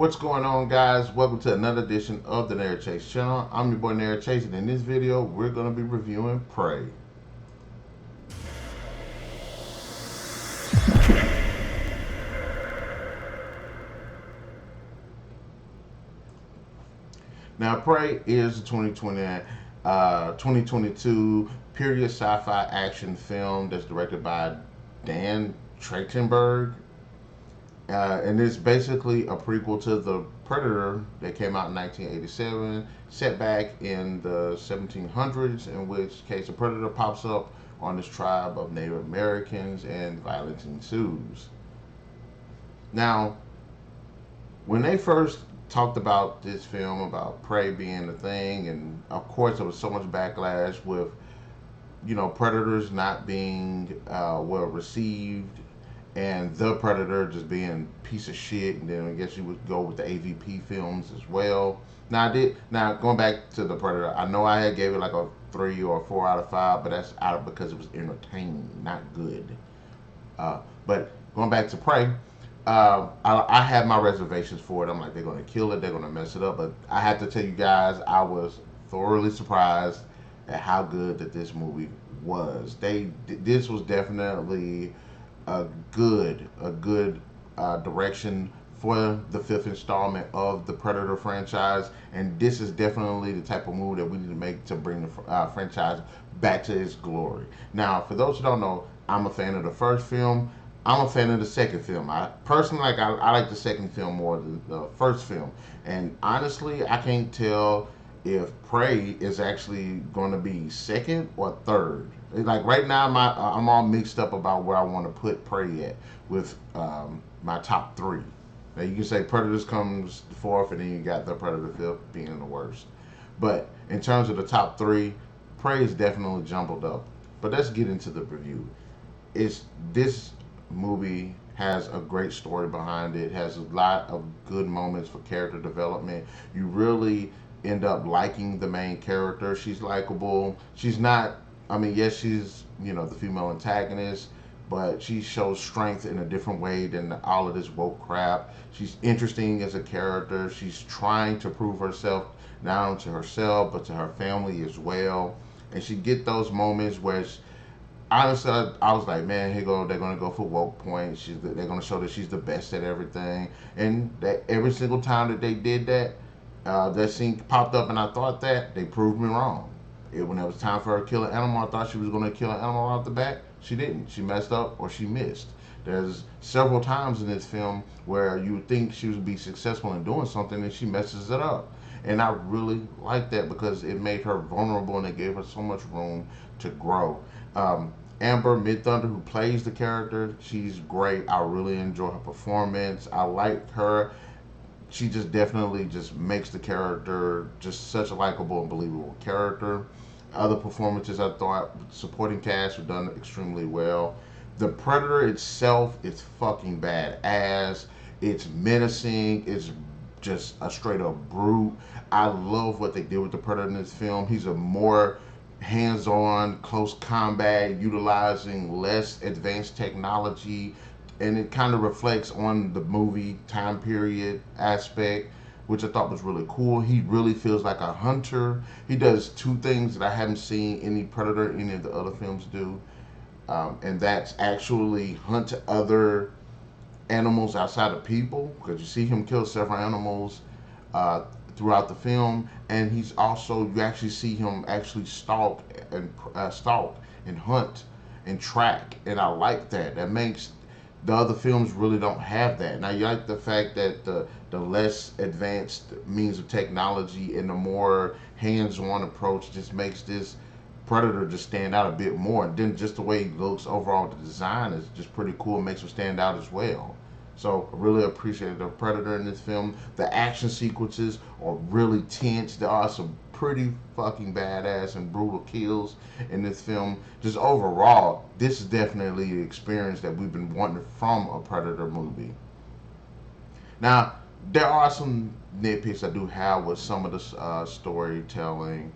What's going on, guys? Welcome to another edition of the NarikChase channel. I'm your boy NarikChase, and in this video, we're going to be reviewing Prey. Now, Prey is a 2022 period sci-fi action film that's directed by Dan Trachtenberg. And it's basically a prequel to The Predator that came out in 1987, set back in the 1700s, in which case a predator pops up on this tribe of Native Americans and violence ensues. Now, when they first talked about this film, about Prey being a thing, and of course there was so much backlash with, predators not being well received, and The Predator just being a piece of shit. And then I guess you would go with the AVP films as well. Now going back to The Predator, I know I had gave it like a 3 or 4 out of 5, but that's out of because it was entertaining, not good. But going back to Prey, I had my reservations for it. I'm like, they're going to kill it, they're going to mess it up. But I have to tell you guys, I was thoroughly surprised at how good that this movie was. This was definitely a good direction for the 5th installment of the Predator franchise, and this is definitely the type of move that we need to make to bring the franchise back to its glory. Now, for those who don't know, I'm a fan of the first film. I'm a fan of the second film. I personally I like the second film more than the first film, and honestly, I can't tell if Prey is actually going to be second or third. Like right now, I'm all mixed up about where I want to put Prey at with my top 3. Now you can say Predators comes fourth, and then you got The Predator fifth being the worst. But in terms of the top 3, Prey is definitely jumbled up. But let's get into the review. This movie has a great story behind it. Has a lot of good moments for character development. You really end up liking the main character. She's likable. She's not, yes, she's, the female antagonist, but she shows strength in a different way than all of this woke crap. She's interesting as a character. She's trying to prove herself, not only to herself, but to her family as well. And she get those moments where honestly, I was like, man, they're going to go for woke points. They're going to show that she's the best at everything. And that every single time that they did that, that scene popped up, and I thought that they proved me wrong. When it was time for her to kill an animal, I thought she was going to kill an animal off the bat. She didn't. She messed up, or she missed. There's several times in this film where you would think she would be successful in doing something, and she messes it up. And I really like that because it made her vulnerable, and it gave her so much room to grow. Amber Midthunder, who plays the character, she's great. I really enjoy her performance. I like her. She just definitely just makes the character just such a likable and believable character. Other performances, I thought supporting cast were done extremely well. The Predator itself is fucking badass. It's menacing. It's just a straight up brute. I love what they did with the Predator in this film. He's a more hands-on, close combat, utilizing less advanced technology, and it kind of reflects on the movie time period aspect, which I thought was really cool. He really feels like a hunter. He does 2 things that I haven't seen any Predator, any of the other films do, and that's actually hunt other animals outside of people, because you see him kill several animals throughout the film, and he's also, you actually see him actually stalk and hunt and track, and I like that. That makes the other films really don't have that. Now you like the fact that the less advanced means of technology and the more hands-on approach just makes this Predator just stand out a bit more. And then just the way he looks overall, the design is just pretty cool. It makes him stand out as well. So I really appreciated the Predator in this film. The action sequences are really tense. There are some pretty fucking badass and brutal kills in this film. Just overall, this is definitely the experience that we've been wanting from a Predator movie. Now, there are some nitpicks I do have with some of the storytelling.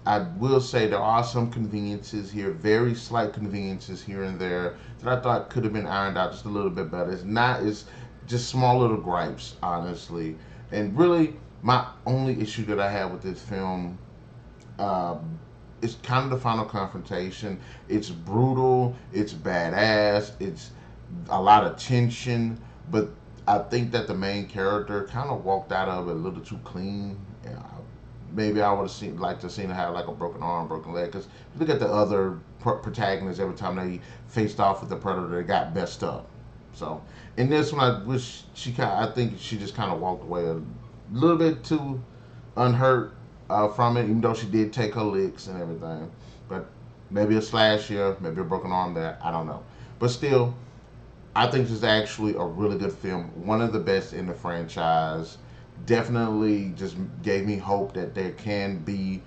I will say there are some conveniences here, very slight conveniences here and there that I thought could have been ironed out just a little bit better. It's not as just small little gripes, honestly. And really, my only issue that I have with this film, it's kind of the final confrontation. It's brutal. It's badass. It's a lot of tension, but I think that the main character kind of walked out of it a little too clean. Yeah, maybe I would have seen like to seen her have like a broken arm, broken leg. Because look at the other protagonists. Every time they faced off with the predator, they got messed up. So in this one, I wish she kind. I think she just kind of walked away a little bit too unhurt from it, even though she did take her licks and everything. But maybe a slash here, maybe a broken arm there. I don't know. But still, I think this is actually a really good film. One of the best in the franchise. Definitely just gave me hope that there can be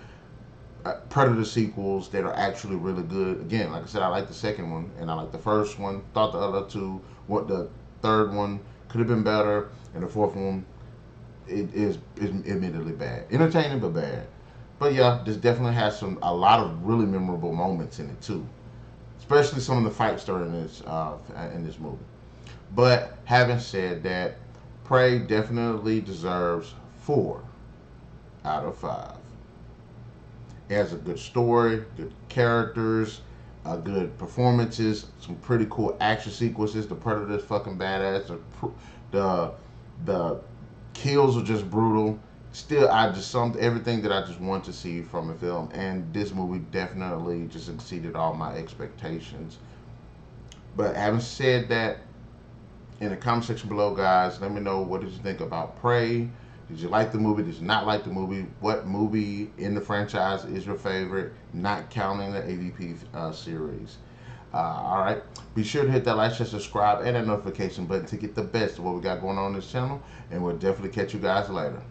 Predator sequels that are actually really good. Again, like I said, I like the second one and I like the first one. Thought the other two, what the third one could have been better, and the fourth one is admittedly bad. Entertaining but bad. But yeah, this definitely has a lot of really memorable moments in it too, especially some of the fights during in this movie. But having said that, Prey definitely deserves 4 out of 5. It has a good story, good characters, good performances, some pretty cool action sequences. The Predator's fucking badass. The the kills are just brutal. Still, I just summed everything that I just want to see from a film, and this movie definitely just exceeded all my expectations. But having said that, in the comment section below, guys, let me know what did you think about Prey. Did you like the movie? Did you not like the movie? What movie in the franchise is your favorite? Not counting the AVP series. All right. Be sure to hit that like, share, subscribe, and that notification button to get the best of what we got going on this channel. And we'll definitely catch you guys later.